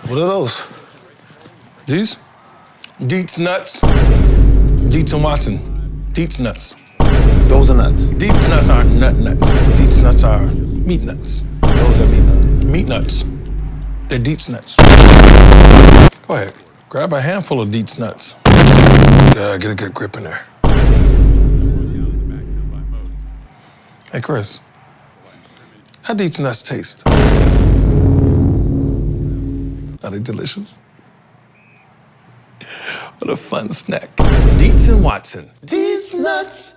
What are those? These? Dietz Nutz. Dietz and Watson. Dietz Nutz. Those are nuts. Dietz Nuts aren't nuts. Dietz Nuts are meat nuts. Those are meat nuts. Meat nuts. They're Dietz Nuts. Go ahead. Grab a handful of Dietz Nuts. Get a good grip in there. Hey, Chris. How Dietz Nuts taste? Are they delicious? What a fun snack. Dietz and Watson. Dietz Nuts.